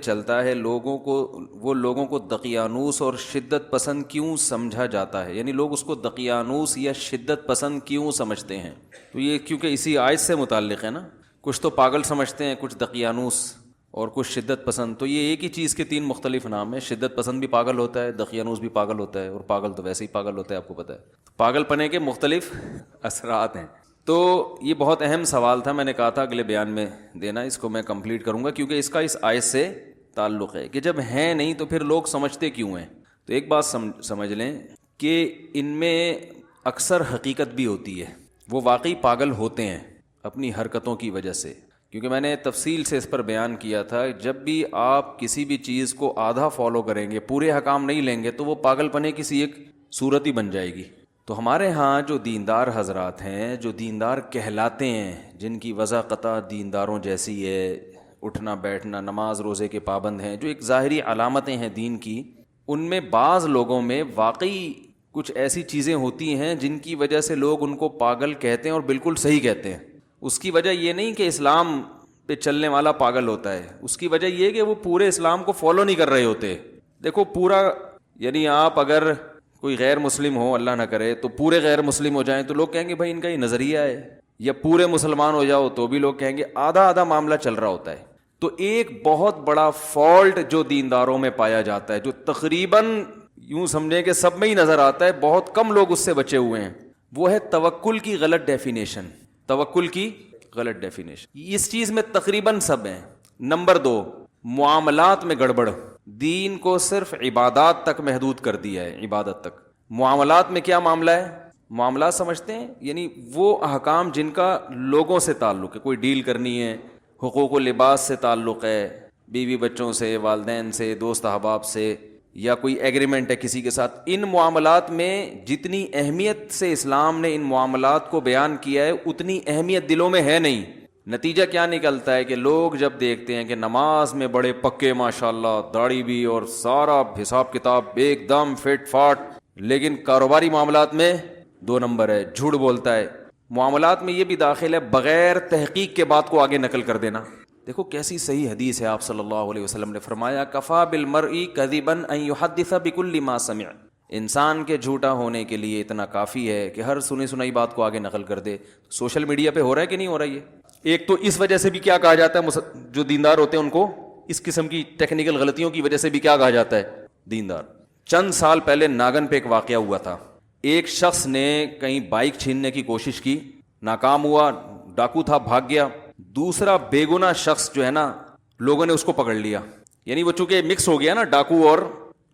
چلتا ہے لوگوں کو دقیانوس اور شدت پسند کیوں سمجھا جاتا ہے، یعنی لوگ اس کو دقیانوس یا شدت پسند کیوں سمجھتے ہیں؟ تو یہ کیونکہ اسی آیت سے متعلق ہے نا، کچھ تو پاگل سمجھتے ہیں، کچھ دقیانوس اور کچھ شدت پسند. تو یہ ایک ہی چیز کے تین مختلف نام ہیں. شدت پسند بھی پاگل ہوتا ہے، دقیانوس بھی پاگل ہوتا ہے، اور پاگل تو ویسے ہی پاگل ہوتا ہے، آپ کو پتہ ہے. پاگل پنے کے مختلف اثرات ہیں. تو یہ بہت اہم سوال تھا، میں نے کہا تھا اگلے بیان میں دینا، اس کو میں کمپلیٹ کروں گا کیونکہ اس کا اس آیت سے تعلق ہے کہ جب ہیں نہیں تو پھر لوگ سمجھتے کیوں ہیں. تو ایک بات سمجھ لیں کہ ان میں اکثر حقیقت بھی ہوتی ہے. وہ واقعی پاگل ہوتے ہیں اپنی حرکتوں کی وجہ سے، کیونکہ میں نے تفصیل سے اس پر بیان کیا تھا. جب بھی آپ کسی بھی چیز کو آدھا فالو کریں گے، پورے احکام نہیں لیں گے، تو وہ پاگل پنے کسی ایک صورت ہی بن جائے گی. تو ہمارے ہاں جو دیندار حضرات ہیں، جو دیندار کہلاتے ہیں، جن کی وضاحت دینداروں جیسی ہے، اٹھنا بیٹھنا، نماز روزے کے پابند ہیں، جو ایک ظاہری علامتیں ہیں دین کی، ان میں بعض لوگوں میں واقعی کچھ ایسی چیزیں ہوتی ہیں جن کی وجہ سے لوگ ان کو پاگل کہتے ہیں، اور بالکل صحیح کہتے ہیں. اس کی وجہ یہ نہیں کہ اسلام پہ چلنے والا پاگل ہوتا ہے، اس کی وجہ یہ کہ وہ پورے اسلام کو فالو نہیں کر رہے ہوتے. دیکھو پورا، یعنی آپ اگر کوئی غیر مسلم ہو، اللہ نہ کرے، تو پورے غیر مسلم ہو جائیں تو لوگ کہیں گے بھائی ان کا یہ نظریہ ہے. یا پورے مسلمان ہو جاؤ تو بھی لوگ کہیں گے. آدھا آدھا معاملہ چل رہا ہوتا ہے. تو ایک بہت بڑا فالٹ جو دینداروں میں پایا جاتا ہے، جو تقریباً یوں سمجھیں کہ سب میں ہی نظر آتا ہے، بہت کم لوگ اس سے بچے ہوئے ہیں، وہ ہے توکل کی غلط ڈیفینیشن. توکل کی غلط ڈیفینیشن اس چیز میں تقریباً سب ہیں. نمبر 2، معاملات میں گڑبڑ. دین کو صرف عبادات تک محدود کر دیا ہے، عبادت تک. معاملات میں کیا معاملہ ہے؟ معاملات سمجھتے ہیں یعنی وہ احکام جن کا لوگوں سے تعلق ہے. کوئی ڈیل کرنی ہے، حقوق و لباس سے تعلق ہے، بیوی بچوں سے، والدین سے، دوست احباب سے، یا کوئی ایگریمنٹ ہے کسی کے ساتھ. ان معاملات میں جتنی اہمیت سے اسلام نے ان معاملات کو بیان کیا ہے، اتنی اہمیت دلوں میں ہے نہیں. نتیجہ کیا نکلتا ہے کہ لوگ جب دیکھتے ہیں کہ نماز میں بڑے پکے ماشاءاللہ، داڑھی بھی اور سارا حساب کتاب ایک دم فٹ فاٹ، لیکن کاروباری معاملات میں 2 نمبر ہے، جھوٹ بولتا ہے. معاملات میں یہ بھی داخل ہے بغیر تحقیق کے بات کو آگے نقل کر دینا. دیکھو کیسی صحیح حدیث ہے، آپ صلی اللہ علیہ وسلم نے فرمایا کفا بالمرء کذبا ان یحدث بکل ما سمع. انسان کے جھوٹا ہونے کے لیے اتنا کافی ہے کہ ہر سنی سنائی بات کو آگے نقل کر دے. سوشل میڈیا پہ ہو رہا ہے کہ نہیں ہو رہا ہے؟ ایک تو اس وجہ سے بھی کیا کہا جاتا ہے، جو دیندار ہوتے ہیں ان کو اس قسم کی ٹیکنیکل غلطیوں کی وجہ سے بھی کیا کہا جاتا ہے؟ دیندار. چند سال پہلے ناگن پہ ایک واقعہ ہوا تھا. ایک شخص نے کہیں بائک چھیننے کی کوشش کی، ناکام ہوا، ڈاکو تھا، بھاگ گیا. دوسرا بے گناہ شخص جو ہے نا، لوگوں نے اس کو پکڑ لیا. یعنی وہ چونکہ مکس ہو گیا نا، ڈاکو، اور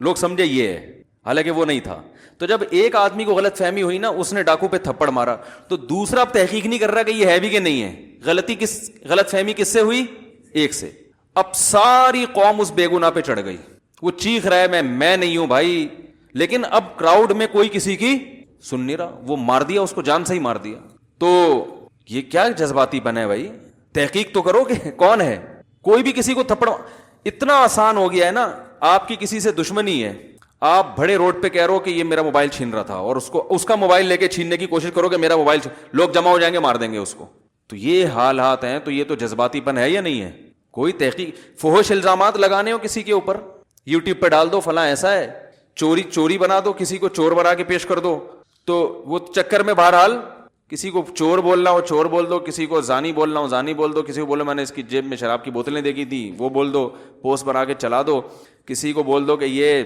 لوگ سمجھے یہ ہے، حالانکہ وہ نہیں تھا. تو جب ایک آدمی کو غلط فہمی ہوئی نا، اس نے ڈاکو پہ تھپڑ مارا، تو دوسرا اب تحقیق نہیں کر رہا کہ یہ ہے بھی کہ نہیں ہے. غلط فہمی کس سے ہوئی؟ ایک سے. اب ساری قوم اس بے گناہ پہ چڑھ گئی. وہ چیخ رہا ہے میں نہیں ہوں بھائی، لیکن اب کراؤڈ میں کوئی کسی کی سن نہیں رہا. وہ مار دیا اس کو، جان سے ہی مار دیا. تو یہ کیا جذباتی بنا ہے بھائی؟ تحقیق تو کرو کہ کون ہے. کوئی بھی کسی کو تھپڑ، اتنا آسان ہو گیا ہے نا. آپ کی کسی سے دشمنی ہے، آپ بڑے روڈ پہ کہہ رہو کہ یہ میرا موبائل چھین رہا تھا، اور اس کا موبائل لے کے چھیننے کی کوشش کرو کہ میرا موبائل لوگ جمع ہو جائیں گے، مار دیں گے اس کو. تو یہ حالات ہیں. تو یہ تو جذباتی پن ہے یا نہیں ہے؟ کوئی تحقیق. فحش الزامات لگانے ہو کسی کے اوپر، یوٹیوب پہ ڈال دو فلاں ایسا ہے، چوری بنا دو، کسی کو چور بنا کے پیش کر دو. تو وہ چکر میں بہرحال کسی کو چور بولنا ہو چور بول دو، کسی کو زانی بولنا ہو زانی بول دو، کسی کو بولو میں نے اس کی جیب میں شراب کی بوتلیں دیکھی تھی وہ بول دو، پوسٹ بنا کے چلا دو. کسی کو بول دو کہ یہ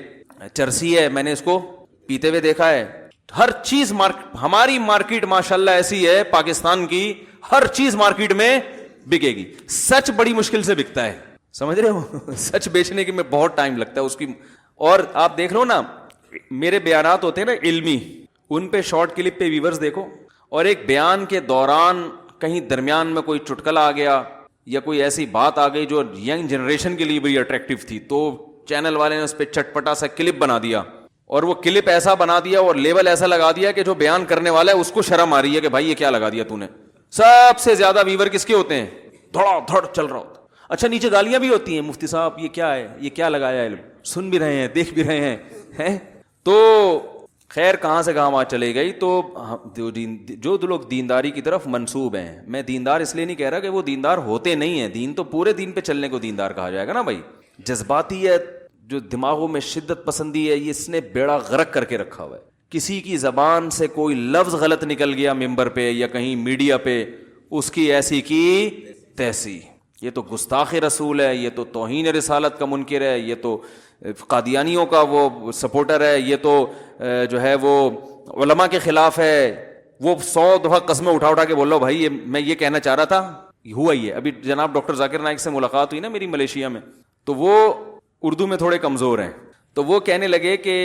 چرسی ہے، میں نے اس کو پیتے ہوئے دیکھا ہے. ہر چیز ہماری مارکیٹ ماشاءاللہ ایسی ہے پاکستان کی، ہر چیز مارکیٹ میں بکے گی. سچ بڑی مشکل سے بکتا ہے، سمجھ رہے ہو؟ سچ بیچنے کے میں بہت ٹائم لگتا ہے اس کی. اور آپ دیکھ لو نا، میرے بیانات ہوتے ہیں نا علمی، ان پہ شارٹ کلپ پہ ویورز دیکھو، اور ایک بیان کے دوران کہیں درمیان میں کوئی چٹکلا آ گیا یا کوئی ایسی بات آ گئی جو ینگ جنریشن کے لیے بڑی اٹریکٹیو تھی، تو چینل والے نے اس پہ چٹپٹا سا کلپ بنا دیا، اور وہ کلپ ایسا بنا دیا اور لیبل ایسا لگا دیا کہ جو بیان کرنے والا ہے اس کو شرم آ رہی ہے کہ بھائی یہ کیا لگا دیا تو نے. سب سے زیادہ ویور کس کے ہوتے ہیں؟ دھڑا دھڑ چل رہا ہوتا. اچھا نیچے گالیاں بھی ہوتی ہیں، مفتی صاحب یہ کیا ہے، یہ کیا لگایا ہے، سن بھی رہے ہیں دیکھ بھی رہے ہیں. تو خیر کہاں سے کہاں وہاں چلے گئی. تو جو لوگ دینداری کی طرف منسوب ہیں، میں دیندار اس لیے نہیں کہہ رہا کہ وہ دیندار ہوتے نہیں ہیں، دین تو پورے دین پہ چلنے کو دیندار کہا جائے گا نا بھائی. جذباتیت جو دماغوں میں شدت پسندی ہے، یہ اس نے بیڑا غرق کر کے رکھا ہوا ہے. کسی کی زبان سے کوئی لفظ غلط نکل گیا ممبر پہ یا کہیں میڈیا پہ، اس کی ایسی کی تیسی. یہ تو گستاخ رسول ہے، یہ تو توہین رسالت کا منکر ہے، یہ تو قادیانیوں کا وہ سپورٹر ہے، یہ تو جو ہے وہ علماء کے خلاف ہے. وہ 100 دفعہ قسمیں اٹھا کے بول رہا بھائی میں یہ کہنا چاہ رہا تھا، ہوا ہی ہے. ابھی جناب ڈاکٹر ذاکر نائک سے ملاقات ہوئی نا میری ملیشیا میں، تو وہ اردو میں تھوڑے کمزور ہیں، تو وہ کہنے لگے کہ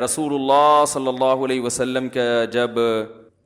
رسول اللہ صلی اللہ علیہ وسلم کا جب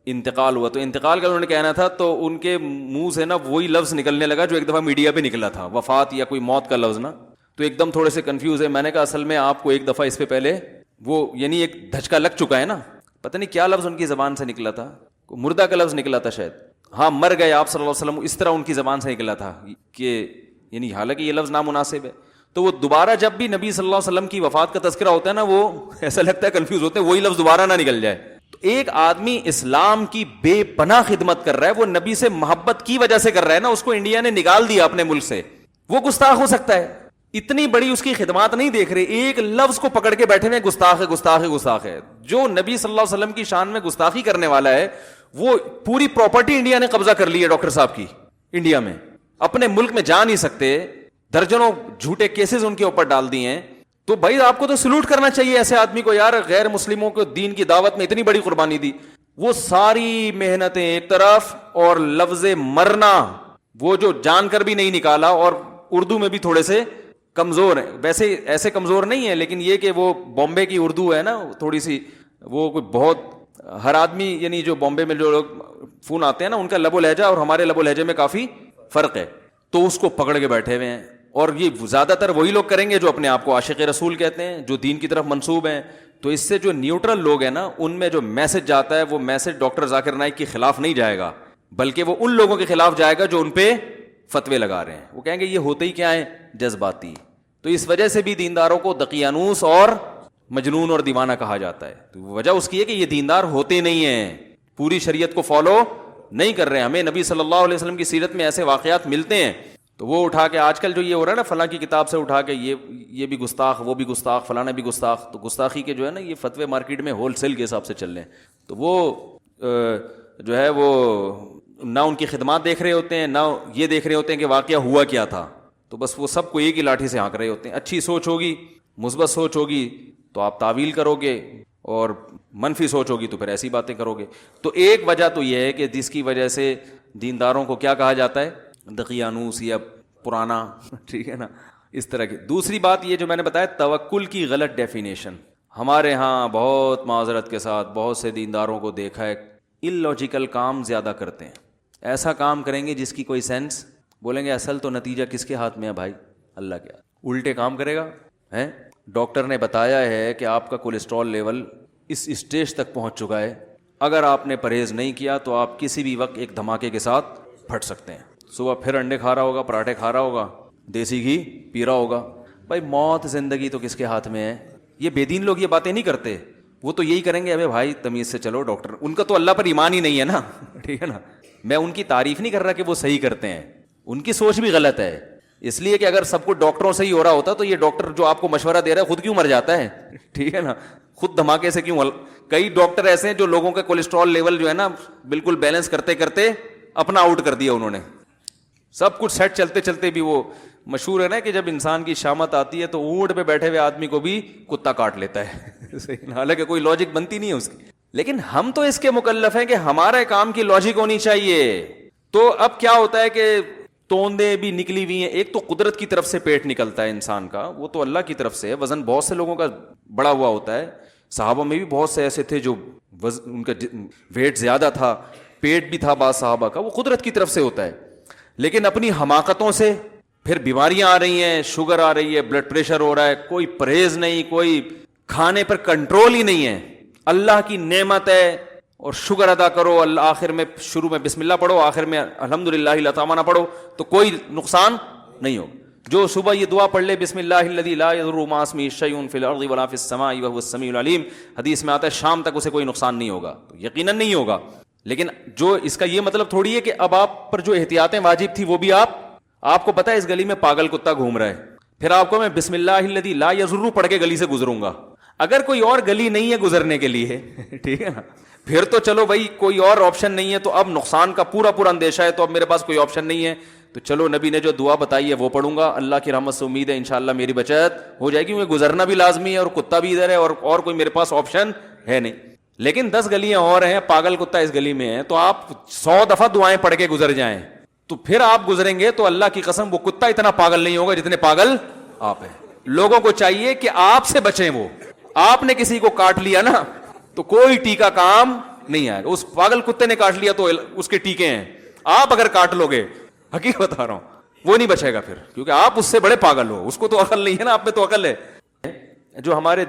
انتقال ہوا، تو انتقال کا انہوں نے کہنا تھا، تو ان کے منہ سے نا وہی لفظ نکلنے لگا جو ایک دفعہ میڈیا پہ نکلا تھا، وفات یا کوئی موت کا لفظ نا. تو ایک دم تھوڑے سے کنفیوز ہے. میں نے کہا اصل میں آپ کو ایک دفعہ اس پہ پہلے وہ یعنی ایک دھچکا لگ چکا ہے نا، پتہ نہیں کیا لفظ ان کی زبان سے نکلا تھا، مردہ کا لفظ نکلا تھا شاید، ہاں مر گئے آپ صلی اللہ علیہ وسلم، اس طرح ان کی زبان سے نکلا تھا کہ یعنی حالانکہ یہ لفظ نامناسب ہے. تو وہ دوبارہ جب بھی نبی صلی اللہ علیہ وسلم کی وفات کا تذکرہ ہوتا ہے نا، وہ ایسا لگتا ہے کنفیوز ہوتے ہیں وہی لفظ دوبارہ نہ نکل جائے. تو ایک آدمی اسلام کی بے پناہ خدمت کر رہا ہے، وہ نبی سے محبت کی وجہ سے کر رہا ہے نا، اس کو انڈیا نے نکال دیا اپنے ملک سے، وہ گستاخ ہو سکتا ہے؟ اتنی بڑی اس کی خدمات نہیں دیکھ رہے، ایک لفظ کو پکڑ کے بیٹھے ہوئے گستاخ ہے گستاخ ہے گستاخ ہے. جو نبی صلی اللہ علیہ وسلم کی شان میں گستاخی کرنے والا ہے، وہ پوری پراپرٹی انڈیا نے قبضہ کر لی ہے ڈاکٹر صاحب کی. انڈیا میں اپنے ملک میں جا نہیں سکتے، درجنوں جھوٹے کیسز ان کے اوپر ڈال دیے ہیں. تو بھائی آپ کو تو سلوٹ کرنا چاہیے ایسے آدمی کو، یار غیر مسلموں کو دین کی دعوت میں اتنی بڑی قربانی دی. وہ ساری محنتیں ایک طرف اور لفظ مرنا وہ جو جان کر بھی نہیں نکالا، اور اردو میں بھی تھوڑے سے کمزور ہیں، ویسے ایسے کمزور نہیں ہے، لیکن یہ کہ وہ بامبے کی اردو ہے نا تھوڑی سی، وہ کوئی بہت ہر آدمی یعنی جو بامبے میں جو لوگ فون آتے ہیں نا، ان کا لب و لہجہ اور ہمارے لب و لہجے میں کافی فرق ہے. تو اس کو پکڑ کے بیٹھے ہوئے ہیں، اور یہ زیادہ تر وہی لوگ کریں گے جو اپنے آپ کو عاشق رسول کہتے ہیں، جو دین کی طرف منسوب ہیں. تو اس سے جو نیوٹرل لوگ ہیں نا، ان میں جو میسج جاتا ہے وہ میسج ڈاکٹر ذاکر نائک کے خلاف نہیں جائے گا، بلکہ وہ ان لوگوں کے خلاف جائے گا جو ان پہ فتوے لگا رہے ہیں. وہ کہیں گے یہ ہوتے ہی کیا ہیں، جذباتی. تو اس وجہ سے بھی دینداروں کو دقیانوس اور مجنون اور دیوانہ کہا جاتا ہے. تو وجہ اس کی ہے کہ یہ دیندار ہوتے نہیں ہیں، پوری شریعت کو فالو نہیں کر رہے ہیں. ہمیں نبی صلی اللہ علیہ وسلم کی سیرت میں ایسے واقعات ملتے ہیں، تو وہ اٹھا کے آج کل جو یہ ہو رہا ہے نا، فلاں کی کتاب سے اٹھا کے یہ بھی گستاخ، وہ بھی گستاخ، فلانا بھی گستاخ. تو گستاخی کے جو ہے نا یہ فتوے مارکیٹ میں ہول سیل کے حساب سے چل رہے ہیں. تو وہ جو ہے وہ نہ ان کی خدمات دیکھ رہے ہوتے ہیں، نہ یہ دیکھ رہے ہوتے ہیں کہ واقعہ ہوا کیا تھا. تو بس وہ سب کو ایک ہی لاٹھی سے ہانک رہے ہوتے ہیں. اچھی سوچ ہوگی، مثبت سوچ ہوگی تو آپ تعویل کرو گے، اور منفی سوچ ہوگی تو پھر ایسی باتیں کرو گے. تو ایک وجہ تو یہ ہے کہ جس کی وجہ سے دینداروں کو کیا کہا جاتا ہے، دقیانوس یا پرانا، ٹھیک ہے نا، اس طرح کی. دوسری بات یہ جو میں نے بتایا، توکل کی غلط ڈیفینیشن. ہمارے ہاں بہت معذرت کے ساتھ بہت سے دینداروں کو دیکھا ہے اللاجیکل کام زیادہ کرتے ہیں. ایسا کام کریں گے جس کی کوئی سینس، بولیں گے اصل تو نتیجہ کس کے ہاتھ میں ہے بھائی، اللہ کے ہاتھ. الٹے کام کرے گا. ڈاکٹر نے بتایا ہے کہ آپ کا کولیسٹرول لیول اس اسٹیج تک پہنچ چکا ہے، اگر آپ نے پرہیز نہیں کیا تو آپ کسی بھی وقت ایک دھماکے کے ساتھ پھٹ سکتے ہیں. صبح پھر انڈے کھا رہا ہوگا، پراٹھے کھا رہا ہوگا، دیسی گھی پی رہا ہوگا. بھائی موت زندگی تو کس کے ہاتھ میں ہے. یہ بے دین لوگ یہ باتیں نہیں کرتے، وہ تو یہی کریں گے ابے بھائی تمیز سے چلو. ڈاکٹر ان کا تو اللہ پر ایمان ہی نہیں ہے نا، ٹھیک ہے نا. میں ان کی تعریف نہیں کر رہا کہ وہ صحیح کرتے ہیں، ان کی سوچ بھی غلط ہے. اس لیے کہ اگر سب کچھ ڈاکٹروں سے ہی ہو رہا ہوتا تو یہ ڈاکٹر جو آپ کو مشورہ دے رہا ہے خود کیوں مر جاتا ہے، ٹھیک ہے نا. خود دھماکے سے کیوں. کئی ڈاکٹر ایسے ہیں جو لوگوں کا کولیسٹرول لیول جو ہے نا بالکل بیلنس کرتے کرتے اپنا آؤٹ کر دیا انہوں نے. سب کچھ سیٹ چلتے چلتے بھی. وہ مشہور ہے نا کہ جب انسان کی شامت آتی ہے تو اونٹ پہ بیٹھے ہوئے آدمی کو بھی کتا کاٹ لیتا ہے. حالانکہ کوئی لاجک بنتی نہیں ہے اس کی. لیکن ہم تو اس کے مکلف ہیں کہ ہمارے کام کی لاجک ہونی چاہیے. تو اب کیا ہوتا ہے کہ توندے بھی نکلی ہوئی ہیں. ایک تو قدرت کی طرف سے پیٹ نکلتا ہے انسان کا، وہ تو اللہ کی طرف سے ہے. وزن بہت سے لوگوں کا بڑا ہوا ہوتا ہے. صحابہ میں بھی بہت سے ایسے تھے جو ان کا ویٹ زیادہ تھا، پیٹ بھی تھا بعض صحابہ کا. وہ قدرت کی طرف سے ہوتا ہے. لیکن اپنی حماقتوں سے پھر بیماریاں آ رہی ہیں، شوگر آ رہی ہے، بلڈ پریشر ہو رہا ہے، کوئی پرہیز نہیں، کوئی کھانے پر کنٹرول ہی نہیں ہے. اللہ کی نعمت ہے اور شکر ادا کرو. اللہ آخر میں شروع میں بسم اللہ پڑھو، آخر میں الحمدللہ العظیم نہ پڑھو تو کوئی نقصان نہیں ہو. جو صبح یہ دعا پڑھ لے بسم اللہ الذی لا یضر مع اسمہ شیء فی الارض ولا فی السماء وهو السمیع العلیم، حدیث میں آتا ہے شام تک اسے کوئی نقصان نہیں ہوگا. تو یقیناً نہیں ہوگا. لیکن جو اس کا یہ مطلب تھوڑی ہے کہ اب آپ پر جو احتیاطیں واجب تھی وہ بھی آپ کو پتا ہے اس گلی میں پاگل کتا گھوم رہا ہے، پھر آپ کو میں بسم اللہ الذی لا یضر پڑھ کے گلی سے گزروں گا. اگر کوئی اور گلی نہیں ہے گزرنے کے لیے ٹھیک ہے نا, پھر تو چلو بھائی کوئی اور آپشن نہیں ہے, تو اب نقصان کا پورا پورا اندیشہ ہے, تو اب میرے پاس کوئی آپشن نہیں ہے, تو چلو نبی نے جو دعا بتائی ہے وہ پڑھوں گا, اللہ کی رحمت سے امید ہے انشاءاللہ میری بچت ہو جائے گی, کیونکہ گزرنا بھی لازمی ہے اور کتا بھی ادھر ہے اور کوئی میرے پاس آپشن ہے نہیں. لیکن 10 گلیاں اور ہیں, پاگل کتا اس گلی میں ہے, تو آپ 100 دفعہ دعائیں پڑھ کے گزر جائیں, تو پھر آپ گزریں گے تو اللہ کی قسم وہ کتا اتنا پاگل نہیں ہوگا جتنے پاگل آپ ہیں. لوگوں کو چاہیے کہ آپ سے بچیں. وہ آپ نے کسی کو کاٹ لیا نا تو کوئی ٹیکا کام نہیں آئے گا. اس پاگل کتے نے کاٹ لیا تو اس کے ٹیکے ہیں, آپ اگر کاٹ لو گے, حقیقت بتا رہا ہوں, وہ نہیں بچے گا پھر, کیونکہ آپ اس سے بڑے پاگل ہو. اس کو تو عقل نہیں ہے نا, آپ میں تو عقل ہے. جو ہمارے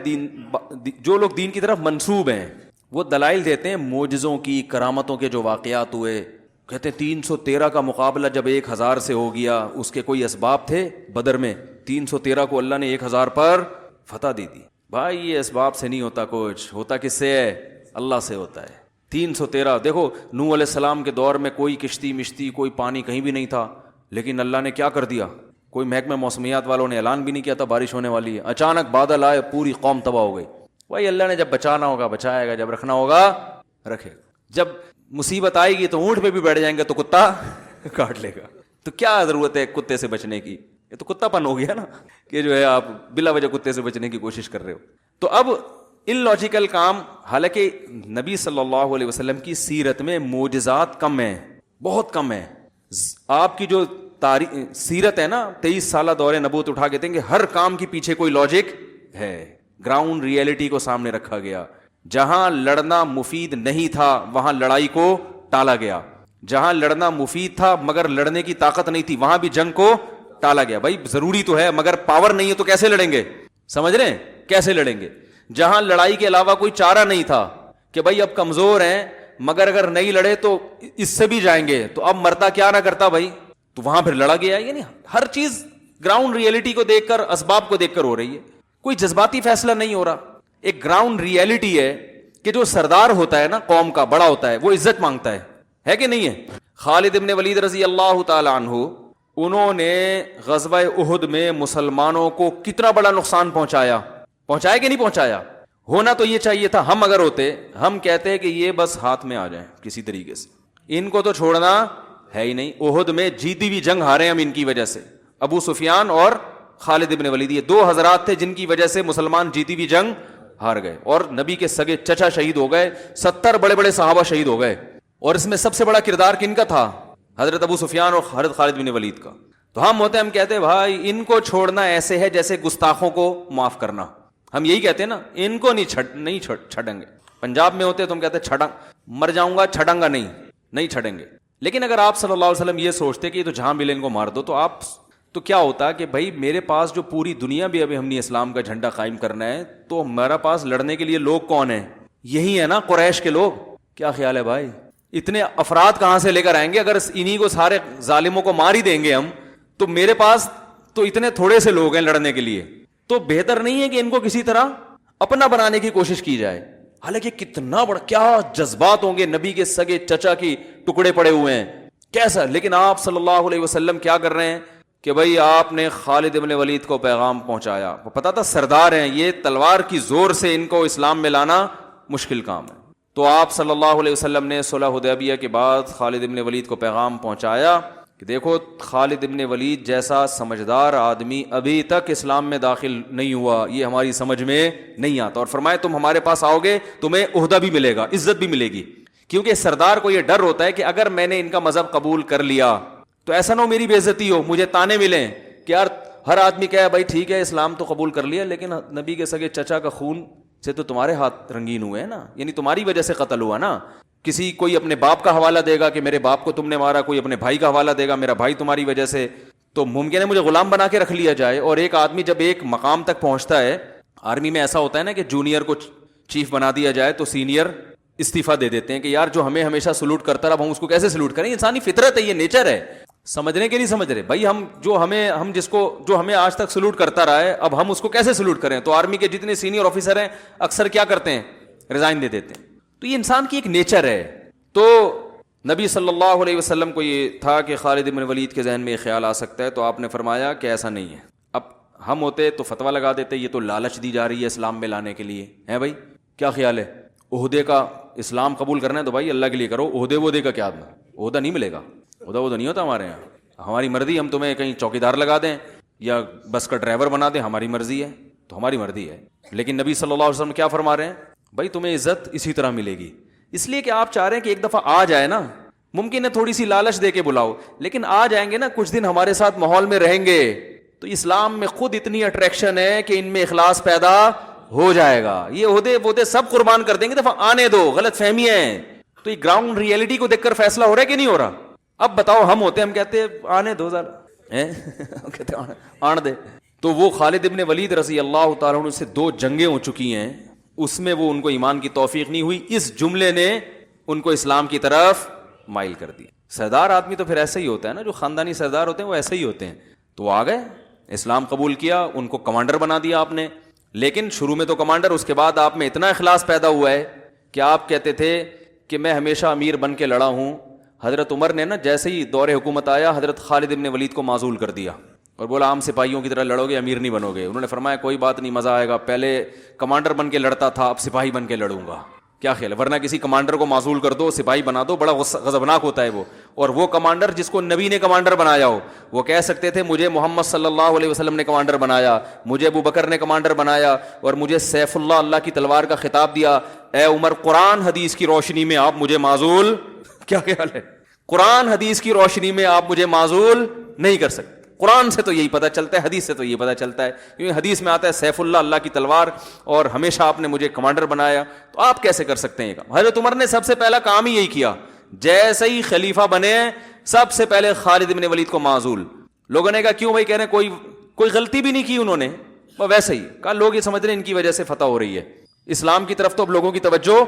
جو لوگ دین کی طرف منسوب ہیں وہ دلائل دیتے ہیں معجزوں کی, کرامتوں کے جو واقعات ہوئے. کہتے ہیں 313 کا مقابلہ جب 1000 سے ہو گیا, اس کے کوئی اسباب تھے بدر میں, 313 کو اللہ نے 1000 پر فتح دے دی. بھائی یہ اسباب سے نہیں ہوتا کچھ, ہوتا کس سے ہے؟ اللہ سے ہوتا ہے. 313 دیکھو, نوح علیہ السلام کے دور میں کوئی کشتی مشتی کوئی پانی کہیں بھی نہیں تھا, لیکن اللہ نے کیا کر دیا, کوئی محکمہ موسمیات والوں نے اعلان بھی نہیں کیا تھا بارش ہونے والی ہے, اچانک بادل آئے, پوری قوم تباہ ہو گئی. بھائی اللہ نے جب بچانا ہوگا بچائے گا, جب رکھنا ہوگا رکھے گا. جب مصیبت آئے گی تو اونٹ پہ بھی بیٹھ جائیں گے تو کتا کاٹ لے گا. تو کیا ضرورت ہے کتے سے بچنے کی؟ یہ تو کتا پن ہو گیا نا, کہ جو ہے آپ بلا وجہ کتے سے بچنے کی کوشش کر رہے ہو. تو اب ان لاجیکل کام, حالانکہ نبی صلی اللہ علیہ وسلم کی سیرت میں معجزات کم ہیں, بہت کم ہیں. آپ کی جو سیرت ہے نا, 23 سالہ دور نبوت اٹھا کے دیں گے, ہر کام کے پیچھے کوئی لاجک ہے. گراؤنڈ ریئلٹی کو سامنے رکھا گیا. جہاں لڑنا مفید نہیں تھا وہاں لڑائی کو ٹالا گیا, جہاں لڑنا مفید تھا مگر لڑنے کی طاقت نہیں تھی وہاں بھی جنگ کو ٹالا گیا. بھائی ضروری تو ہے, مگر پاور نہیں ہے تو کیسے لڑیں گے؟ سمجھ رہے ہیں کیسے لڑیں گے؟ جہاں لڑائی کے علاوہ کوئی چارہ نہیں تھا کہ بھائی اب کمزور ہیں مگر اگر نہیں لڑے تو اس سے بھی جائیں گے, تو اب مرتا کیا نہ کرتا بھائی, تو وہاں پھر لڑا گیا. یعنی ہر چیز گراؤنڈ ریئلٹی کو دیکھ کر, اسباب کو دیکھ کر ہو رہی ہے, کوئی جذباتی فیصلہ نہیں ہو رہا. ایک گراؤنڈ ریئلٹی ہے کہ جو سردار ہوتا ہے نا قوم کا, بڑا ہوتا ہے, وہ عزت مانگتا ہے کہ نہیں ہے؟ خالد ابن ولید رضی اللہ تعالی عنہ, انہوں نے غزوہ احد میں مسلمانوں کو کتنا بڑا نقصان پہنچایا کہ نہیں پہنچایا؟ ہونا تو یہ چاہیے تھا, ہم اگر ہوتے ہم کہتے کہ یہ بس ہاتھ میں آ جائیں کسی طریقے سے, ان کو تو چھوڑنا ہے ہی نہیں. احد میں جیتی ہوئی جنگ ہارے ہم ان کی وجہ سے. ابو سفیان اور خالد ابن ولید, یہ 2 حضرات تھے جن کی وجہ سے مسلمان جیتی ہوئی جنگ ہار گئے, اور نبی کے سگے چچا شہید ہو گئے, 70 بڑے بڑے صحابہ شہید ہو گئے, اور اس میں سب سے بڑا کردار کن کا تھا؟ حضرت ابو سفیان اور حضرت خالد بن ولید کا. تو ہم کہتے بھائی ان کو چھوڑنا ایسے ہے جیسے گستاخوں کو معاف کرنا. ہم یہی کہتے ہیں نا, ان کو نہیں چھڑیں گے. پنجاب میں ہوتے تو ہم کہتے مر جاؤں گا چھڑیں گا نہیں چھڑیں گے. لیکن اگر آپ صلی اللہ علیہ وسلم یہ سوچتے کہ یہ تو جہاں ملے ان کو مار دو, تو کیا ہوتا کہ بھائی میرے پاس جو پوری دنیا بھی ابھی ہم نے اسلام کا جھنڈا قائم کرنا ہے, تو ہمارا پاس لڑنے کے لیے لوگ کون ہیں؟ یہی ہے نا قریش کے لوگ. کیا خیال ہے بھائی, اتنے افراد کہاں سے لے کر آئیں گے؟ اگر انہی کو سارے ظالموں کو مار ہی دیں گے ہم, تو میرے پاس تو اتنے تھوڑے سے لوگ ہیں لڑنے کے لیے. تو بہتر نہیں ہے کہ ان کو کسی طرح اپنا بنانے کی کوشش کی جائے؟ حالانکہ کتنا بڑا, کیا جذبات ہوں گے, نبی کے سگے چچا کی ٹکڑے پڑے ہوئے ہیں, کیسا. لیکن آپ صلی اللہ علیہ وسلم کیا کر رہے ہیں کہ بھائی آپ نے خالد ابن ولید کو پیغام پہنچایا, پتا تھا سردار ہیں یہ, تلوار کی زور سے ان کو اسلام میں لانا مشکل کام ہے. تو آپ صلی اللہ علیہ وسلم نے صلح حدیبیہ کے بعد خالد ابن ولید کو پیغام پہنچایا کہ دیکھو خالد ابن ولید جیسا سمجھدار آدمی ابھی تک اسلام میں داخل نہیں ہوا, یہ ہماری سمجھ میں نہیں آتا. اور فرمائے تم ہمارے پاس آؤ گے تمہیں عہدہ بھی ملے گا, عزت بھی ملے گی, کیونکہ سردار کو یہ ڈر ہوتا ہے کہ اگر میں نے ان کا مذہب قبول کر لیا تو ایسا نہ ہو میری بے عزتی ہو, مجھے تانے ملیں کہ یار ہر آدمی کہے بھائی ٹھیک ہے اسلام تو قبول کر لیا, لیکن نبی کے سگے چچا کا خون سے تو تمہارے ہاتھ رنگین ہوئے ہیں نا, یعنی تمہاری وجہ سے قتل ہوا نا. کسی کوئی اپنے باپ کا حوالہ دے گا کہ میرے باپ کو تم نے مارا, کوئی اپنے بھائی کا حوالہ دے گا میرا بھائی تمہاری وجہ سے, تو ممکن ہے مجھے غلام بنا کے رکھ لیا جائے. اور ایک آدمی جب ایک مقام تک پہنچتا ہے, آرمی میں ایسا ہوتا ہے نا کہ جونیئر کو چیف بنا دیا جائے تو سینئر استعفیٰ دے دیتے ہیں کہ یار جو ہمیں ہمیشہ سلوٹ کرتا رہا اب ہم اس کو کیسے سلوٹ کریں, انسانی فطرت ہے, یہ نیچر ہے. سمجھنے کے نہیں سمجھ رہے بھائی, جو ہمیں آج تک سلوٹ کرتا رہا ہے اب ہم اس کو کیسے سلوٹ کریں. تو آرمی کے جتنے سینئر آفیسر ہیں اکثر کیا کرتے ہیں, ریزائن دے دیتے ہیں. تو یہ انسان کی ایک نیچر ہے. تو نبی صلی اللہ علیہ وسلم کو یہ تھا کہ خالد بن ولید کے ذہن میں یہ خیال آ سکتا ہے, تو آپ نے فرمایا کہ ایسا نہیں ہے. اب ہم ہوتے تو فتویٰ لگا دیتے یہ تو لالچ دی جا رہی ہے اسلام میں لانے کے لیے. ہیں بھائی کیا خیال ہے؟ عہدے کا اسلام قبول کرنا ہے تو بھائی اللہ کے لیے کرو. عہدے کا کیا؟ عہدہ نہیں ملے گا. عہدہ نہیں ہوتا ہمارے یہاں. ہماری مرضی, ہم تمہیں کہیں چوکیدار لگا دیں یا بس کا ڈرائیور بنا دیں, ہماری مرضی ہے تو ہماری مرضی ہے. لیکن نبی صلی اللہ علیہ وسلم کیا فرما رہے ہیں؟ بھائی تمہیں عزت اسی طرح ملے گی. اس لیے کہ آپ چاہ رہے ہیں کہ ایک دفعہ آ جائے نا, ممکن ہے تھوڑی سی لالچ دے کے بلاؤ, لیکن آ جائیں گے نا, کچھ دن ہمارے ساتھ ماحول میں رہیں گے تو اسلام میں خود اتنی اٹریکشن ہے کہ ان میں اخلاص پیدا ہو جائے گا. یہ عہدے سب قربان کر دیں گے, دفعہ آنے دو, غلط فہمی ہے. تو یہ گراؤنڈ ریئلٹی کو دیکھ کر فیصلہ ہو رہا ہے کہ نہیں ہو رہا؟ اب بتاؤ, ہم ہوتے ہم کہتے آنے دو ذرا, کہتے آن دے. تو وہ خالد ابن ولید رضی اللہ تعالیٰ عنہ سے 2 جنگیں ہو چکی ہیں, اس میں وہ ان کو ایمان کی توفیق نہیں ہوئی. اس جملے نے ان کو اسلام کی طرف مائل کر دی. سردار آدمی تو پھر ایسا ہی ہوتا ہے نا, جو خاندانی سردار ہوتے ہیں وہ ایسے ہی ہوتے ہیں. تو وہ آ گئے, اسلام قبول کیا, ان کو کمانڈر بنا دیا آپ نے. لیکن شروع میں تو کمانڈر, اس کے بعد آپ میں اتنا اخلاص پیدا ہوا ہے کہ آپ کہتے تھے کہ میں ہمیشہ امیر بن کے لڑا ہوں. حضرت عمر نے نا جیسے ہی دور حکومت آیا, حضرت خالد ابن ولید کو معزول کر دیا اور بولا عام سپاہیوں کی طرح لڑو گے, امیر نہیں بنو گے. انہوں نے فرمایا کوئی بات نہیں, مزہ آئے گا, پہلے کمانڈر بن کے لڑتا تھا, اب سپاہی بن کے لڑوں گا. کیا خیال ہے؟ ورنہ کسی کمانڈر کو معزول کر دو, سپاہی بنا دو, بڑا غضبناک ہوتا ہے وہ. اور وہ کمانڈر جس کو نبی نے کمانڈر بنایا ہو, وہ کہہ سکتے تھے مجھے محمد صلی اللہ علیہ وسلم نے کمانڈر بنایا, مجھے ابو بکر نے کمانڈر بنایا, اور مجھے سیف اللہ, اللہ کی تلوار کا خطاب دیا. اے عمر, قرآن حدیث کی روشنی میں آپ مجھے معزول, کیا خیال ہے, قرآن حدیث کی روشنی میں آپ مجھے معزول نہیں کر سکتے. قرآن سے تو یہی پتہ چلتا ہے, حدیث سے تو یہی پتہ چلتا ہے, کیونکہ حدیث میں آتا ہے سیف اللہ, اللہ کی تلوار, اور ہمیشہ آپ نے مجھے کمانڈر بنایا, تو آپ کیسے کر سکتے ہیں یہ کام؟ حضرت عمر نے سب سے پہلا کام ہی یہی کیا, جیسے ہی خلیفہ بنے سب سے پہلے خالد بن ولید کو معزول. لوگوں نے کہا کیوں بھائی؟ کہہ رہے ہیں کوئی غلطی بھی نہیں کی انہوں نے, ویسے ہی کہا لوگ یہ سمجھ رہے ہیں ان کی وجہ سے فتح ہو رہی ہے. اسلام کی طرف تو اب لوگوں کی توجہ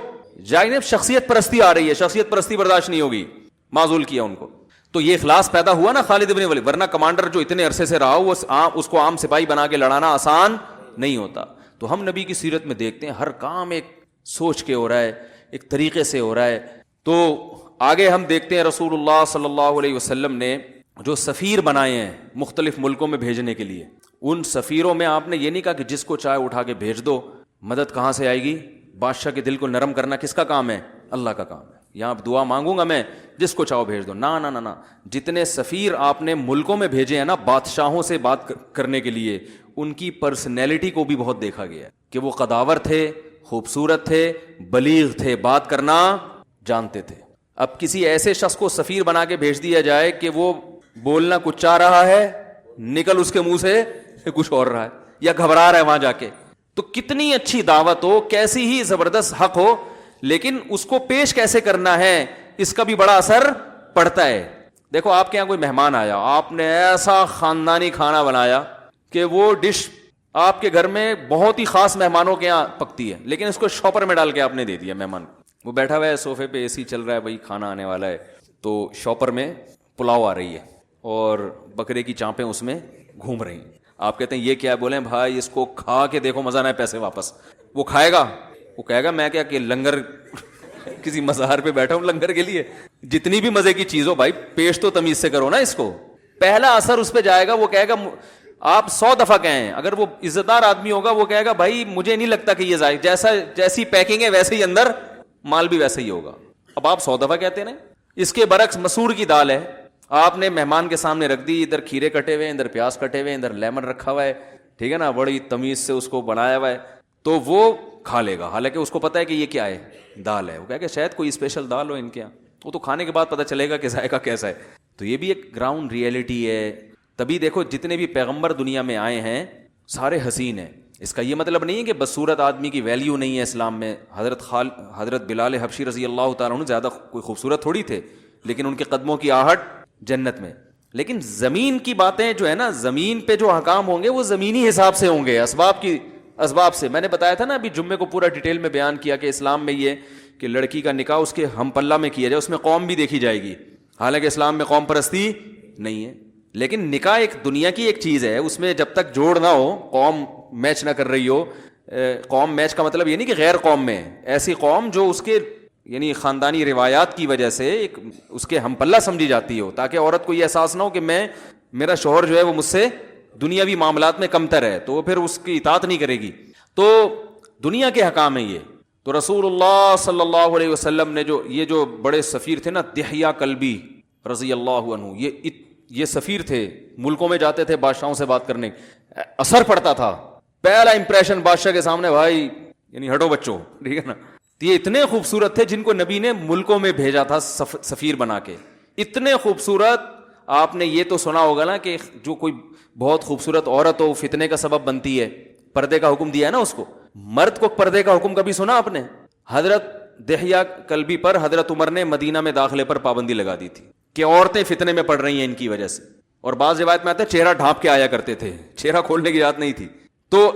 جائے, شخصیت پرستی آ رہی ہے, شخصیت پرستی برداشت نہیں ہوگی, معزول کیا ان کو. تو یہ اخلاص پیدا ہوا نا خالد بن ولید. ورنہ کمانڈر جو اتنے عرصے سے رہا ہو, اس کو عام سپاہی بنا کے لڑانا آسان نہیں ہوتا. تو ہم نبی کی سیرت میں دیکھتے ہیں ہر کام ایک سوچ کے ہو رہا ہے, ایک طریقے سے ہو رہا ہے. تو آگے ہم دیکھتے ہیں رسول اللہ صلی اللہ علیہ وسلم نے جو سفیر بنائے ہیں مختلف ملکوں میں بھیجنے کے لیے, ان سفیروں میں آپ نے یہ نہیں کہا کہ جس کو چاہے اٹھا کے بھیج دو. مدد کہاں سے آئے گی؟ بادشاہ کے دل کو نرم کرنا کس کا کام ہے؟ اللہ کا کام ہے. یہاں دعا مانگوں گا میں, جس کو چاہو بھیج دو. نا, جتنے سفیر آپ نے ملکوں میں بھیجے ہیں نا بادشاہوں سے بات کرنے کے لیے, ان کی پرسنالٹی کو بھی بہت دیکھا گیا ہے کہ وہ قداور تھے, خوبصورت تھے, بلیغ تھے, بات کرنا جانتے تھے. اب کسی ایسے شخص کو سفیر بنا کے بھیج دیا جائے کہ وہ بولنا کچھ چاہ رہا ہے, نکل اس کے منہ سے کچھ اور رہا ہے, یا گھبرا رہا ہے وہاں جا کے, تو کتنی اچھی دعوت ہو, کیسی ہی زبردست حق ہو, لیکن اس کو پیش کیسے کرنا ہے اس کا بھی بڑا اثر پڑتا ہے. دیکھو آپ کے یہاں کوئی مہمان آیا, آپ نے ایسا خاندانی کھانا بنایا کہ وہ ڈش آپ کے گھر میں بہت ہی خاص مہمانوں کے یہاں پکتی ہے, لیکن اس کو شاپر میں ڈال کے آپ نے دے دیا مہمان کو. وہ بیٹھا ہوا ہے صوفے پہ, اے سی چل رہا ہے, بھائی کھانا آنے والا ہے, تو شاپر میں پلاؤ آ رہی ہے اور بکرے کی چانپیں اس میں گھوم رہی ہیں. آپ کہتے ہیں یہ کیا ہے؟ بولیں بھائی اس کو کھا کے دیکھو, مزہ نہ ہے پیسے واپس. وہ کھائے گا, وہ کہے گا میں کیا کہ لنگر کسی مزار پہ بیٹھا ہوں لنگر کے لیے. جتنی بھی مزے کی چیز ہو بھائی پیش تو تمیز سے کرو نا اس کو. پہلا اثر اس پہ جائے گا, وہ کہے گا آپ 100 دفعہ کہیں, اگر وہ عزت دار آدمی ہوگا وہ کہے گا بھائی مجھے نہیں لگتا کہ یہ جیسی پیکنگ ہے ویسے ہی اندر مال بھی ویسے ہی ہوگا. اب آپ 100 دفعہ کہتے ہیں. اس کے برعکس مسور کی دال ہے, آپ نے مہمان کے سامنے رکھ دی, ادھر کھیرے کٹے ہوئے, ادھر پیاز کٹے ہوئے, ادھر لیمن رکھا ہوا ہے, ٹھیک ہے نا, بڑی تمیز سے اس کو بنایا ہوا ہے, تو وہ کھا لے گا, حالانکہ اس کو پتا ہے کہ یہ کیا ہے, دال ہے. وہ کہے کہ شاید کوئی اسپیشل دال ہو ان کے یہاں, وہ تو کھانے کے بعد پتا چلے گا کہ ذائقہ کیسا ہے. تو یہ بھی ایک گراؤنڈ ریئلٹی ہے. تبھی دیکھو جتنے بھی پیغمبر دنیا میں آئے ہیں سارے حسین ہیں. اس کا یہ مطلب نہیں ہے کہ بدصورت آدمی کی ویلیو نہیں ہے اسلام میں. حضرت بلال حبشی رضی اللہ تعالیٰ عنہ زیادہ کوئی خوبصورت تھوڑی تھے, لیکن ان کے قدموں کی آہٹ جنت میں. لیکن زمین کی باتیں جو ہے نا, زمین پہ جو حکام ہوں گے وہ زمینی حساب سے ہوں گے, اسباب سے. میں نے بتایا تھا نا ابھی جمعے کو پورا ڈیٹیل میں بیان کیا کہ اسلام میں یہ کہ لڑکی کا نکاح اس کے ہم پلہ میں کیا جائے, اس میں قوم بھی دیکھی جائے گی. حالانکہ اسلام میں قوم پرستی نہیں ہے, لیکن نکاح ایک دنیا کی ایک چیز ہے, اس میں جب تک جوڑ نہ ہو, قوم میچ نہ کر رہی ہو. قوم میچ کا مطلب یہ نہیں کہ غیر قوم میں, ایسی قوم جو اس کے یعنی خاندانی روایات کی وجہ سے ایک اس کے ہم پلہ سمجھی جاتی ہو, تاکہ عورت کو یہ احساس نہ ہو کہ میرا شوہر جو ہے وہ مجھ سے دنیاوی معاملات میں کمتر ہے تو وہ پھر اس کی اطاعت نہیں کرے گی. تو دنیا کے حکام ہیں یہ. تو رسول اللہ صلی اللہ علیہ وسلم نے یہ جو بڑے سفیر تھے نا، دحیہ کلبی رضی اللہ عنہ، یہ سفیر تھے، ملکوں میں جاتے تھے بادشاہوں سے بات کرنے، اثر پڑتا تھا. پہلا امپریشن بادشاہ کے سامنے، بھائی یعنی ہٹو بچوں، ٹھیک ہے نا. یہ اتنے خوبصورت تھے جن کو نبی نے ملکوں میں بھیجا تھا سفیر بنا کے. اتنے خوبصورت. آپ نے یہ تو سنا ہوگا نا کہ جو کوئی بہت خوبصورت عورت ہو فتنے کا سبب بنتی ہے، پردے کا حکم دیا ہے نا اس کو. مرد کو پردے کا حکم کبھی سنا آپ نے؟ حضرت دحیہ کلبی پر حضرت عمر نے مدینہ میں داخلے پر پابندی لگا دی تھی کہ عورتیں فتنے میں پڑ رہی ہیں ان کی وجہ سے. اور بعض روایت میں آتا ہے چہرہ ڈھانپ کے آیا کرتے تھے، چہرہ کھولنے کی اجازت نہیں تھی. تو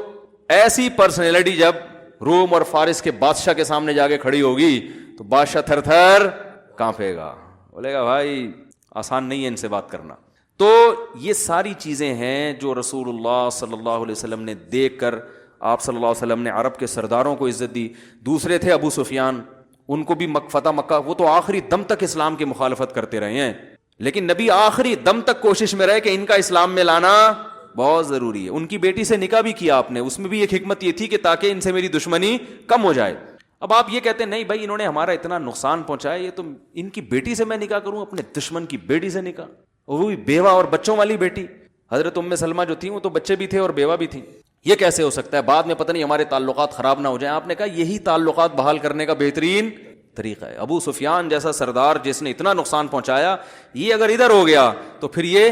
ایسی پرسنالٹی جب روم اور فارس کے بادشاہ کے سامنے جا کے کھڑی ہوگی تو بادشاہ تھر تھر کانپے گا، بولے گا بھائی آسان نہیں ہے ان سے بات کرنا. تو یہ ساری چیزیں ہیں جو رسول اللہ صلی اللہ علیہ وسلم نے دیکھ کر، آپ صلی اللہ علیہ وسلم نے عرب کے سرداروں کو عزت دی. دوسرے تھے ابو سفیان، ان کو بھی فتح مکہ، وہ تو آخری دم تک اسلام کی مخالفت کرتے رہے ہیں، لیکن نبی آخری دم تک کوشش میں رہے کہ ان کا اسلام میں لانا بہت ضروری ہے. ان کی بیٹی سے نکاح بھی کیا آپ نے، اس میں بھی ایک حکمت یہ تھی کہ تاکہ ان سے میری دشمنی کم ہو جائے. اب آپ یہ کہتے ہیں نہیں بھائی انہوں نے ہمارا اتنا نقصان پہنچایا، یہ تو ان کی بیٹی سے میں نکاح کروں، اپنے دشمن کی بیٹی سے نکاح، وہ بھی بیوہ اور بچوں والی بیٹی. حضرت ام سلمہ جو تھی وہ تو بچے بھی تھے اور بیوہ بھی تھی. یہ کیسے ہو سکتا ہے؟ بعد میں پتہ نہیں ہمارے تعلقات خراب نہ ہو جائیں. آپ نے کہا یہی تعلقات بحال کرنے کا بہترین طریقہ ہے. ابو سفیان جیسا سردار جس نے اتنا نقصان پہنچایا، یہ اگر ادھر ہو گیا تو پھر یہ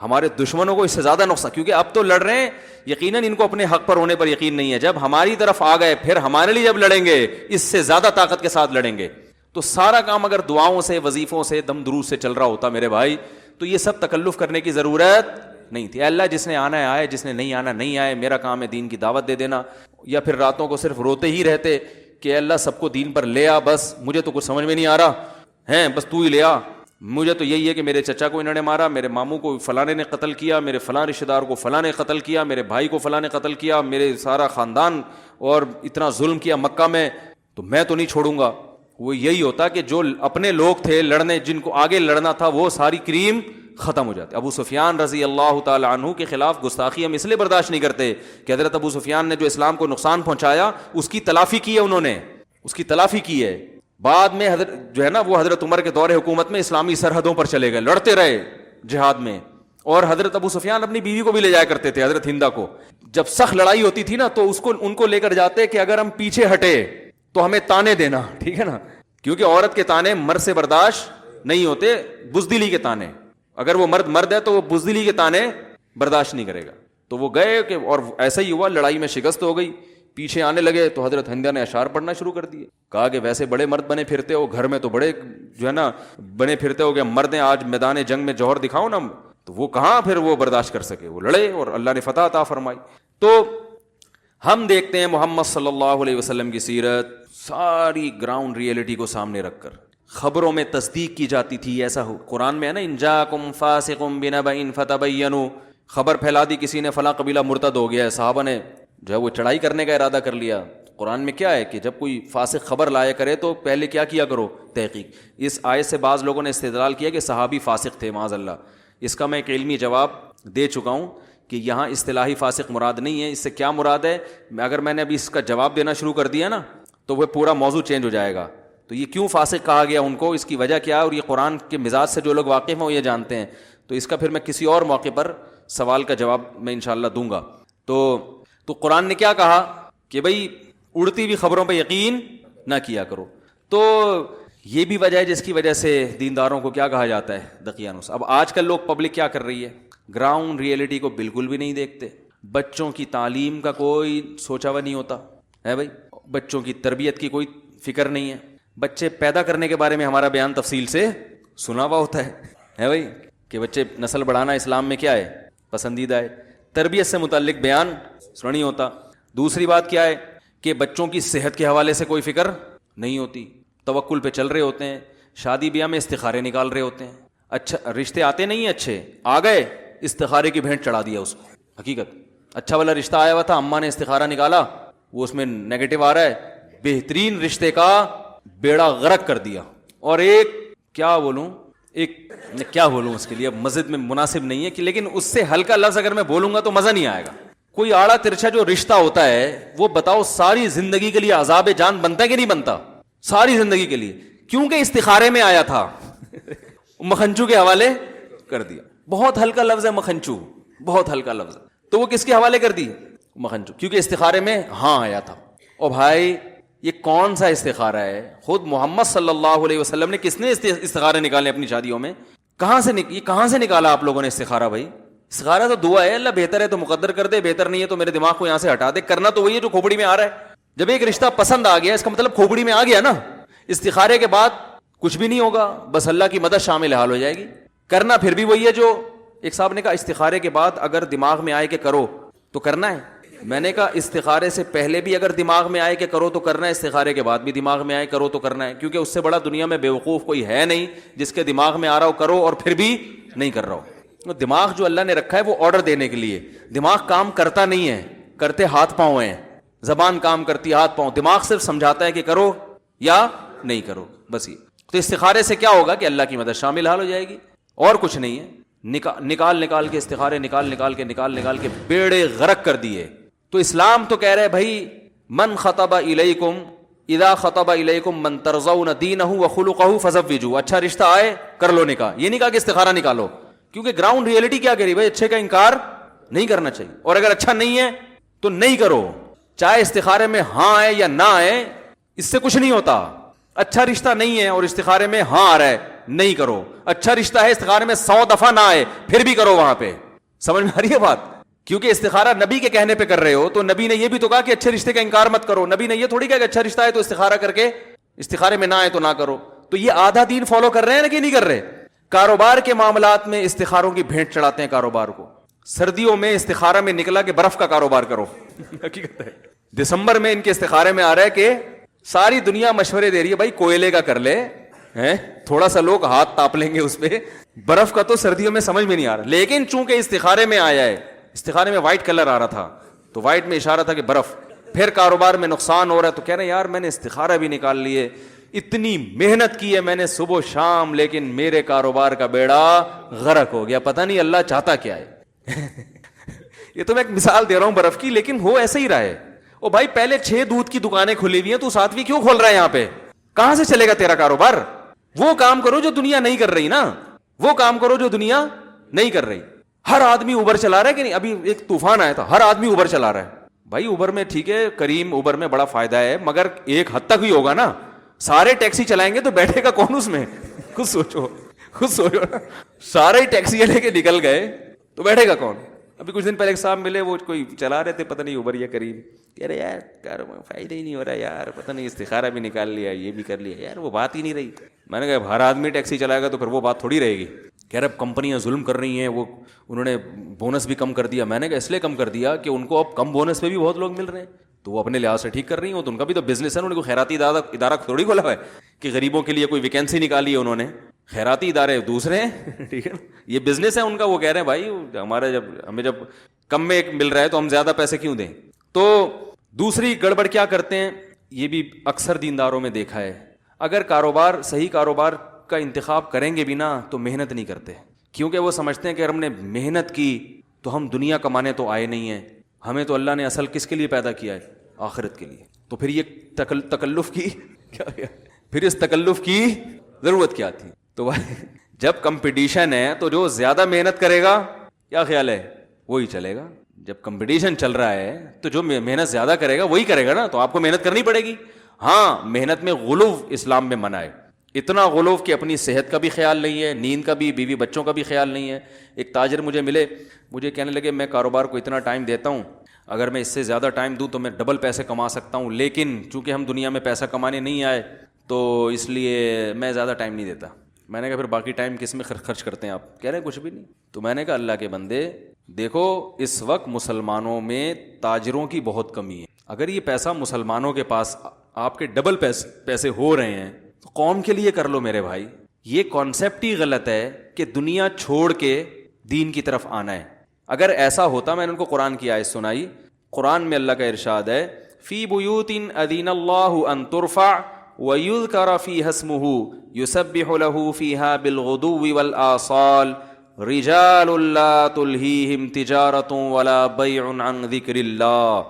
ہمارے دشمنوں کو اس سے زیادہ نقصان، کیونکہ اب تو لڑ رہے ہیں، یقیناً ان کو اپنے حق پر ہونے پر یقین نہیں ہے. جب ہماری طرف آ گئے پھر ہمارے لیے جب لڑیں گے اس سے زیادہ طاقت کے ساتھ لڑیں گے. تو سارا کام اگر دعاؤں سے، وظیفوں سے، دم دروس سے چل رہا ہوتا میرے بھائی، تو یہ سب تکلف کرنے کی ضرورت نہیں تھی. اللہ جس نے آنا ہے آئے، جس نے نہیں آنا نہیں آئے، میرا کام ہے دین کی دعوت دے دینا. یا پھر راتوں کو صرف روتے ہی رہتے کہ اللہ سب کو دین پر لے آ، بس مجھے تو کچھ سمجھ میں نہیں آ رہا ہے، بس تو ہی لے آ. مجھے تو یہی ہے کہ میرے چچا کو انہوں نے مارا، میرے ماموں کو فلاں نے قتل کیا، میرے فلاں رشتہ دار کو فلاں نے قتل کیا، میرے بھائی کو فلاں نے قتل کیا، میرے سارا خاندان اور اتنا ظلم کیا مکہ میں، تو میں تو نہیں چھوڑوں گا. وہ یہی ہوتا کہ جو اپنے لوگ تھے لڑنے، جن کو آگے لڑنا تھا، وہ ساری کریم ختم ہو جاتی. ابو سفیان رضی اللہ تعالی عنہ کے خلاف گستاخی ہم اس لیے برداشت نہیں کرتے کہ حضرت ابو سفیان نے جو اسلام کو نقصان پہنچایا اس کی تلافی کی ہے، انہوں نے اس کی تلافی کی ہے. بعد میں جو ہے نا وہ حضرت عمر کے دور حکومت میں اسلامی سرحدوں پر چلے گئے، لڑتے رہے جہاد میں. اور حضرت ابو سفیان اپنی بیوی کو بھی لے جایا کرتے تھے، حضرت ہندہ کو. جب سخت لڑائی ہوتی تھی نا تو ان کو لے کر جاتے کہ اگر ہم پیچھے ہٹے تو ہمیں تانے دینا، ٹھیک ہے نا، کیونکہ عورت کے تانے مرد سے برداشت نہیں ہوتے، بزدلی کے تانے. اگر وہ مرد ہے تو وہ بزدلی کے تانے برداشت نہیں کرے گا. تو وہ گئے کہ، اور ایسا ہی ہوا، لڑائی میں شکست ہو گئی، پیچھے آنے لگے تو حضرت ہندہ نے اشعار پڑھنا شروع کر دیے. کہا کہ ویسے بڑے مرد بنے پھرتے ہو، گھر میں تو بڑے جو ہے نا بنے پھرتے ہو، کہ مرد ہیں آج میدان جنگ میں جوہر دکھاؤ نا. تو وہ کہاں پھر وہ برداشت کر سکے، وہ لڑے اور اللہ نے فتح عطا فرمائی. تو ہم دیکھتے ہیں محمد صلی اللہ علیہ وسلم کی سیرت ساری گراؤنڈ ریئلٹی کو سامنے رکھ کر خبروں میں تصدیق کی جاتی تھی. ایسا ہو قرآن میں ہے نا، ان جاءکم فاسق بنبأ فتبینوا، خبر پھیلا دی کسی نے فلاں قبیلہ مرتد ہو گیا ہے، صحابہ نے جو ہے وہ چڑھائی کرنے کا ارادہ کر لیا. قرآن میں کیا ہے کہ جب کوئی فاسق خبر لایا کرے تو پہلے کیا کیا کرو؟ تحقیق. اس آیت سے بعض لوگوں نے استدلال کیا کہ صحابی فاسق تھے، معاذ اللہ. اس کا میں ایک علمی جواب دے چکا ہوں کہ یہاں اصطلاحی فاسق مراد نہیں ہے. اس سے کیا مراد ہے؟ اگر میں نے ابھی اس کا جواب دینا شروع کر دیا نا تو وہ پورا موضوع چینج ہو جائے گا. تو یہ کیوں فاسق کہا گیا ان کو، اس کی وجہ کیا ہے، اور یہ قرآن کے مزاج سے جو لوگ واقف ہیں وہ یہ جانتے ہیں. تو اس کا پھر میں کسی اور موقع پر سوال کا جواب میں انشاءاللہ دوں گا. تو قرآن نے کیا کہا کہ بھئی اڑتی ہوئی خبروں پہ یقین نہ کیا کرو. تو یہ بھی وجہ ہے جس کی وجہ سے دینداروں کو کیا کہا جاتا ہے؟ دقیانوس. اب آج کل لوگ پبلک کیا کر رہی ہے؟ گراؤنڈ ریئلٹی کو بالکل بھی نہیں دیکھتے. بچوں کی تعلیم کا کوئی سوچا ہوا نہیں ہوتا ہے بھائی، بچوں کی تربیت کی کوئی فکر نہیں ہے. بچے پیدا کرنے کے بارے میں ہمارا بیان تفصیل سے سنا ہوا ہوتا ہے بھائی، کہ بچے نسل بڑھانا اسلام میں کیا ہے؟ پسندیدہ ہے. تربیت سے متعلق بیان سنا نہیں ہوتا. دوسری بات کیا ہے کہ بچوں کی صحت کے حوالے سے کوئی فکر نہیں ہوتی، توکل پہ چل رہے ہوتے ہیں، شادی بیاہ میں استخارے نکال رہے ہوتے ہیں. اچھا رشتے آتے نہیں اچھے، آ گئے استخارے کی بھینٹ چڑھا دیا اس کو. حقیقت اچھا والا رشتہ آیا ہوا تھا، اماں نے استخارہ نکالا، وہ اس میں نیگیٹو آ رہا ہے، بہترین رشتے کا بیڑا غرق کر دیا. اور ایک کیا بولوں، میں کیا بولوں اس کے لیے، اب مسجد میں مناسب نہیں ہے کہ، لیکن اس سے ہلکا لفظ اگر میں بولوں گا تو مزہ نہیں آئے گا. کوئی آڑا ترچھا جو رشتہ ہوتا ہے وہ بتاؤ ساری زندگی کے لیے عذاب جان بنتا ہے کہ نہیں بنتا؟ ساری زندگی کے لیے، کیونکہ استخارے میں آیا تھا. مکھنچو کے حوالے کر دیا. بہت ہلکا لفظ ہے مکھنچو، بہت ہلکا لفظ ہے، تو وہ کس کے حوالے کر دی؟ مکھنچو، کیونکہ استخارے میں ہاں آیا تھا. اور بھائی یہ کون سا استخارہ ہے؟ خود محمد صلی اللہ علیہ وسلم نے کس نے استخارے نکالے اپنی شادیوں میں؟ کہاں سے نکالا آپ لوگوں نے استخارہ؟ بھائی استخارہ تو دعا ہے، اللہ بہتر ہے تو مقدر کر دے، بہتر نہیں ہے تو میرے دماغ کو یہاں سے ہٹا دے. کرنا تو وہی ہے جو کھوپڑی میں آ رہا ہے. جب ایک رشتہ پسند آ گیا اس کا مطلب کھوپڑی میں آ گیا نا. استخارے کے بعد کچھ بھی نہیں ہوگا، بس اللہ کی مدد شامل حال ہو جائے گی. کرنا پھر بھی وہی ہے جو ایک صاحب نے کہا استخارے کے بعد اگر دماغ میں آئے کہ کرو تو کرنا ہے. میں نے کہا استخارے سے پہلے بھی اگر دماغ میں آئے کہ کرو تو کرنا ہے، استخارے کے بعد بھی دماغ میں آئے کرو تو کرنا ہے، کیونکہ اس سے بڑا دنیا میں بیوقوف کوئی ہے نہیں جس کے دماغ میں آ رہا ہو کرو اور پھر بھی نہیں کر رہا ہو. دماغ جو اللہ نے رکھا ہے وہ آرڈر دینے کے لیے. دماغ کام کرتا نہیں ہے، کرتے ہاتھ پاؤں ہیں. زبان کام کرتی ہے، ہاتھ پاؤں. دماغ صرف سمجھاتا ہے کہ کرو یا نہیں کرو، بس یہ. تو استخارے سے کیا ہوگا کہ اللہ کی مدد شامل حال ہو جائے گی، اور کچھ نہیں ہے. نکال کے استخارے نکال کے بیڑے غرق کر دیے. تو اسلام تو کہہ رہے بھائی من خطب الیکم اذا خطب الیکم من ترضون دینہ وخلقہ فزوجوا. اچھا رشتہ آئے کر لو نکاح. یہ نہیں کہا کہ استخارہ نکالو، کیونکہ گراؤنڈ ریئلٹی کیا کہہ رہی بھائی اچھے کا انکار نہیں کرنا چاہیے، اور اگر اچھا نہیں ہے تو نہیں کرو. چاہے استخارے میں ہاں آئے یا نہ آئے، اس سے کچھ نہیں ہوتا. اچھا رشتہ نہیں ہے اور استخارے میں ہاں آ رہا ہے، نہیں کرو. اچھا رشتہ ہے، استخارے میں 100 دفعہ نہ آئے پھر بھی کرو. وہاں پہ سمجھ میں آ رہی ہے بات؟ کیونکہ استخارہ نبی کے کہنے پہ کر رہے ہو، تو نبی نے یہ بھی تو کہا کہ اچھے رشتے کا انکار مت کرو. نبی نے یہ تھوڑی کہا کہ اچھا رشتہ ہے تو استخارہ کر کے استخارے میں نہ آئے تو نہ کرو. تو یہ آدھا دین فالو کر رہے ہیں نا کہ نہیں کر رہے؟ کاروبار کے معاملات میں استخاروں کی بھینٹ چڑھاتے ہیں کاروبار کو. سردیوں میں استخارہ میں نکلا کہ برف کا کاروبار کرو. حقیقت ہے دسمبر میں ان کے استخارے میں آ رہا ہے کہ ساری دنیا مشورے دے رہی ہے بھائی کوئلے کا کر لے، تھوڑا سا لوگ ہاتھ تاپ لیں گے اس پہ. برف کا تو سردیوں میں سمجھ میں نہیں آ رہا، لیکن چونکہ استخارے میں آیا ہے، استخارے میں وائٹ کلر آ رہا تھا تو وائٹ میں اشارہ تھا کہ برف. پھر کاروبار میں نقصان ہو رہا ہے تو کہہ رہے ہیں یار میں نے استخارہ بھی نکال لیے، اتنی محنت کی ہے میں نے صبح شام، لیکن میرے کاروبار کا بیڑا غرق ہو گیا. پتہ نہیں اللہ چاہتا کیا ہے. یہ تو میں ایک مثال دے رہا ہوں برف کی، لیکن ہو ایسا ہی رہا ہے. او بھائی پہلے 6 دودھ کی دکانیں کھلی ہوئی ہیں، تو 7ویں کیوں کھول رہا ہے یہاں پہ؟ کہاں سے چلے گا تیرا کاروبار؟ وہ کام کرو جو دنیا نہیں کر رہی نا، وہ کام کرو جو دنیا نہیں کر رہی. ہر آدمی اوبر چلا رہا ہے کہ نہیں؟ ابھی ایک طوفان آیا تھا، ہر آدمی اوبر چلا رہا ہے. بھائی اوبر میں ٹھیک ہے، کریم اوبر میں بڑا فائدہ ہے، مگر ایک حد تک ہی ہوگا نا. سارے ٹیکسی چلائیں گے تو بیٹھے گا کون اس میں؟ خود سوچو نا. سارے ٹیکسی لے کے نکل گئے تو بیٹھے گا کون؟ ابھی کچھ دن پہلے ایک صاحب ملے، وہ کوئی چلا رہے تھے پتہ نہیں اوبر یا کریم، کہہ رہے یار کاروبار فائدہ ہی نہیں ہو رہا یار، پتہ نہیں استخارہ بھی نکال لیا، یہ بھی کر لیا یار، وہ بات ہی نہیں رہی. میں نے کہا ہر آدمی ٹیکسی چلائے گا تو پھر وہ بات تھوڑی رہے گی. کہہ رہے اب کمپنیاں ظلم کر رہی ہیں، وہ انہوں نے بونس بھی کم کر دیا. میں نے کہا اس لیے کم کر دیا کہ ان کو اب کم بونس پہ بھی بہت لوگ مل رہے ہیں، تو وہ اپنے لحاظ سے ٹھیک کر رہی ہیں. تو ان کا بھی تو بزنس ہے، انہوں نے کوئی خیراتی ادارہ تھوڑی کھولا ہوا ہے کہ غریبوں کے لیے کوئی ویکینسی نکالی ہے انہوں نے. خیراتی ادارے دوسرے ہیں، ٹھیک ہے، یہ بزنس ہے ان کا. وہ کہہ رہے ہیں بھائی ہمارا ہمیں جب کم میں مل رہا ہے تو ہم زیادہ پیسے کیوں دیں. تو دوسری گڑبڑ کیا کرتے ہیں، یہ بھی اکثر دینداروں میں دیکھا ہے، اگر صحیح کاروبار کا انتخاب کریں گے بھی نا تو محنت نہیں کرتے، کیونکہ وہ سمجھتے ہیں کہ ہم نے محنت کی تو ہم دنیا کمانے تو آئے نہیں ہیں، ہمیں تو اللہ نے اصل کس کے لیے پیدا کیا ہے؟ آخرت کے لیے. تو پھر یہ تکلف کی پھر اس تکلف کی ضرورت کیا تھی؟ تو جب کمپٹیشن ہے تو جو زیادہ محنت کرے گا، کیا خیال ہے، وہی چلے گا. جب کمپٹیشن چل رہا ہے تو جو محنت زیادہ کرے گا وہی کرے گا نا، تو آپ کو محنت کرنی پڑے گی. ہاں محنت میں غلو اسلام میں منع ہے، اتنا غلو کہ اپنی صحت کا بھی خیال نہیں ہے، نیند کا بھی، بیوی بچوں کا بھی خیال نہیں ہے. ایک تاجر مجھے ملے، مجھے کہنے لگے میں کاروبار کو اتنا ٹائم دیتا ہوں، اگر میں اس سے زیادہ ٹائم دوں تو میں ڈبل پیسے کما سکتا ہوں، لیکن چونکہ ہم دنیا میں پیسہ کمانے نہیں آئے تو اس لیے میں زیادہ ٹائم نہیں دیتا. میں نے کہا پھر باقی ٹائم کس میں خرچ کرتے ہیں آپ؟ کہہ رہے ہیں کچھ بھی نہیں. تو میں نے کہا اللہ کے بندے دیکھو اس وقت مسلمانوں میں تاجروں کی بہت کمی ہے. اگر یہ پیسہ مسلمانوں کے پاس آپ کے ڈبل پیسے ہو رہے ہیں تو قوم کے لیے کر لو میرے بھائی. یہ کانسیپٹ ہی غلط ہے کہ دنیا چھوڑ کے دین کی طرف آنا ہے. اگر ایسا ہوتا، میں نے ان کو قرآن کی آیت سنائی، قرآن میں اللہ کا ارشاد ہے فی بیوت اذین اللہ ان ترفع وَيُذْكَرَ فِيهَا اسْمُهُ يُسَبِّحُ لَهُ فِيهَا بِالْغُدُوِّ وَالْآصَالِ رِجَالٌ لَا تُلْهِيهِمْ تِجَارَةٌ وَلَا بَيْعٌ عَنْ ذِكْرِ اللَّهِ